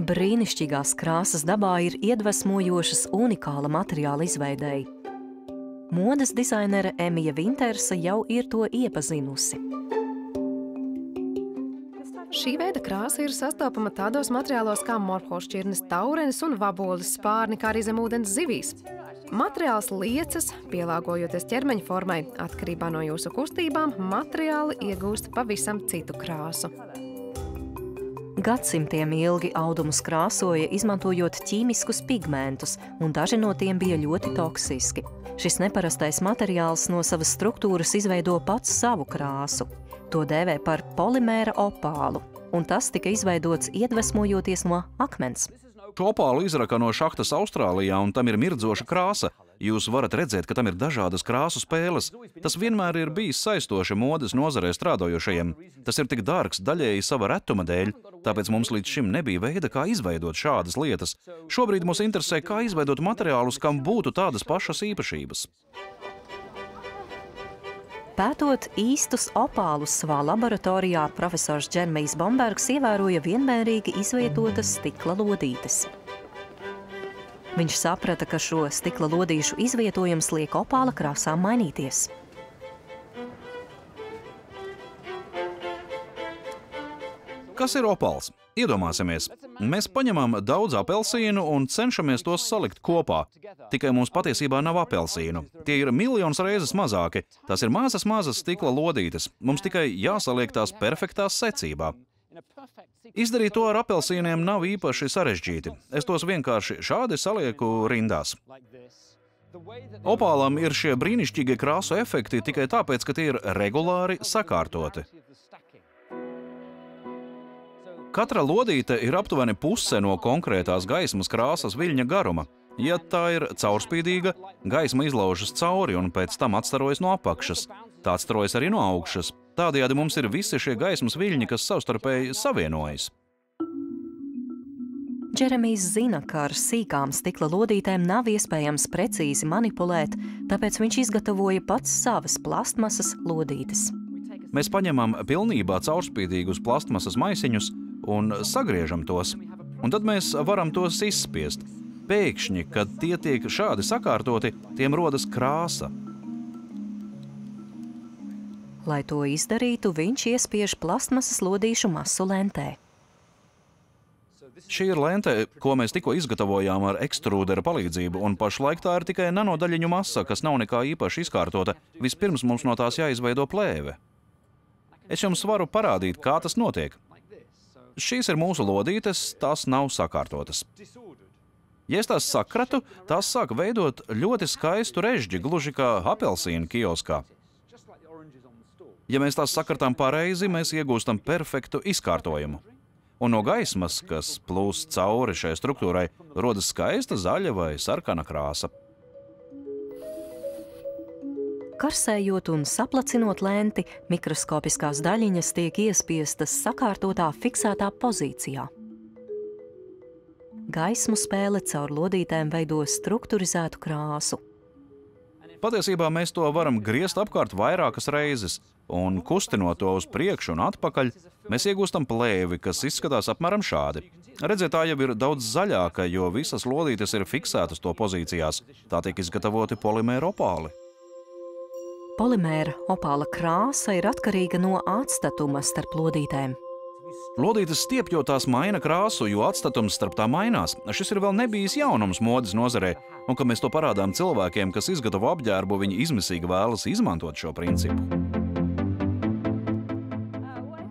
Brīnišķīgās krāsas dabā ir iedvesmojošas unikāla materiāla izveidei. Modes dizainere Emija Vintersa jau ir to iepazinusi. Šī veida krāsa ir sastopama tādos materiālos kā morfošķirnes, taurenis un vaboles spārni, kā arī zemūdens zivīs. Materiāls liecas, pielāgojoties ķermeņa formai. Atkarībā no jūsu kustībām materiāli iegūst pavisam citu krāsu. Gadsimtiem ilgi audumus krāsoja, izmantojot ķīmiskus pigmentus, un daži no tiem bija ļoti toksiski. Šis neparastais materiāls no savas struktūras izveido pats savu krāsu. To dēvē par polimēra opālu, un tas tika izveidots iedvesmojoties no akmens. Šo opālu izraka no šahtas Austrālijā, un tam ir mirdzoša krāsa. Jūs varat redzēt, ka tam ir dažādas krāsu spēles. Tas vienmēr ir bijis saistoši modes nozarē strādājošajiem. Tas ir tik dārgs daļēji sava retuma dēļ, tāpēc mums līdz šim nebija veida, kā izveidot šādas lietas. Šobrīd mūs interesē, kā izveidot materiālus, kam būtu tādas pašas īpašības. Pētot īstus opālus savā laboratorijā, profesors Džeremijs Bombergs ievēroja vienmērīgi izvietotas stikla lodītes. Viņš saprata, ka šo stikla lodīšu izvietojums liek opāla krāsām mainīties. Kas ir opāls? Iedomāsimies, mēs paņemam daudz apelsīnu un cenšamies tos salikt kopā. Tikai mums patiesībā nav apelsīnu. Tie ir miljonus reizes mazāki. Tas ir mazas stikla lodītes. Mums tikai jāsaliek tās perfektā secībā. Izdarīt to ar apelsīniem nav īpaši sarežģīti. Es tos vienkārši šādi salieku rindās. Opālam ir šie brīnišķīgie krāsu efekti tikai tāpēc, ka tie ir regulāri sakārtoti. Katra lodīte ir aptuveni puse no konkrētās gaismas krāsas viļņa garuma. Ja tā ir caurspīdīga, gaisma izlaužas cauri un pēc tam atstarojas no apakšas. Tā atstarojas arī no augšas. Tādējādi mums ir visi šie gaismas viļņi, kas savstarpēji savienojas. Džeremijs zina, ka ar sīkām stikla lodītēm nav iespējams precīzi manipulēt, tāpēc viņš izgatavoja pats savas plastmasas lodītes. Mēs paņemam pilnībā caurspīdīgus plastmasas maisiņus un sagriežam tos, un tad mēs varam tos izspiest. Pēkšņi, kad tie tiek šādi sakārtoti, tiem rodas krāsa. Lai to izdarītu, viņš iespiež plastmasas lodīšu masu lentē. Šī ir lente, ko mēs tikko izgatavojām ar ekstrūdera palīdzību, un pašlaik tā ir tikai nanodaļiņu masa, kas nav nekā īpaši izkārtota. Vispirms mums no tās jāizveido plēve. Es jums varu parādīt, kā tas notiek. Šīs ir mūsu lodītes, tās nav sakārtotas. Ja es tās sakratu, tās sāk veidot ļoti skaistu režģi, gluži kā apelsīnu kioskā. Ja mēs tās sakratām pareizi, mēs iegūstam perfektu izkārtojumu. Un no gaismas, kas plūst cauri šai struktūrai, rodas skaista zaļa vai sarkana krāsa. Karsējot un saplacinot lenti, mikroskopiskās daļiņas tiek iespiestas sakārtotā fiksētā pozīcijā. Gaismu spēle caur lodītēm veido strukturizētu krāsu. Patiesībā mēs to varam griezt apkārt vairākas reizes, un kustinot to uz priekšu un atpakaļ, mēs iegūstam plēvi, kas izskatās apmēram šādi. Redziet, tā jau ir daudz zaļāka, jo visas lodītes ir fiksētas to pozīcijās. Tā tiek izgatavoti polimēra opāli. Polimēra opāla krāsa ir atkarīga no atstatuma starp lodītēm. Lodītes stiepjotās maina krāsu, jo atstatums starp tām mainās. Šis ir vēl nebijis jaunums modes nozarē, un kad mēs to parādām cilvēkiem, kas izgatavo apģērbu, viņi izmisīgi vēlas izmantot šo principu.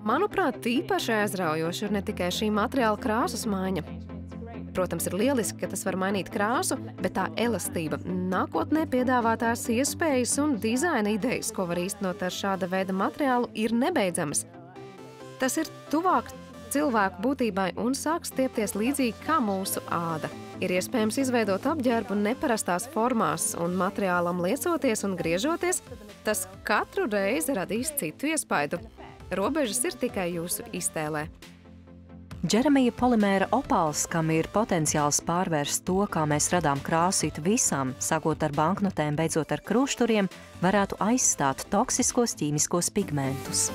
Manuprāt, īpaši aizraujoši ir ne tikai šī materiāla krāsas maiņa. Protams, ir lieliski, ka tas var mainīt krāsu, bet tā elastība, nākotnē piedāvātās iespējas un dizaina idejas, ko var īstenot ar šāda veida materiālu, ir nebeidzamas. Tas ir tuvāk cilvēku būtībai un sāk stiepties līdzīgi kā mūsu āda. Ir iespējams izveidot apģērbu neparastās formās, un materiālam liecoties un griežoties, tas katru reizi radīs citu iespaidu. Robežas ir tikai jūsu iztēlē. Džeremija polimēra opāls, kam ir potenciāls pārvērst to, kā mēs radām krāsīt visam, sākot ar banknotēm, beidzot ar krūšturiem, varētu aizstāt toksiskos ķīmiskos pigmentus.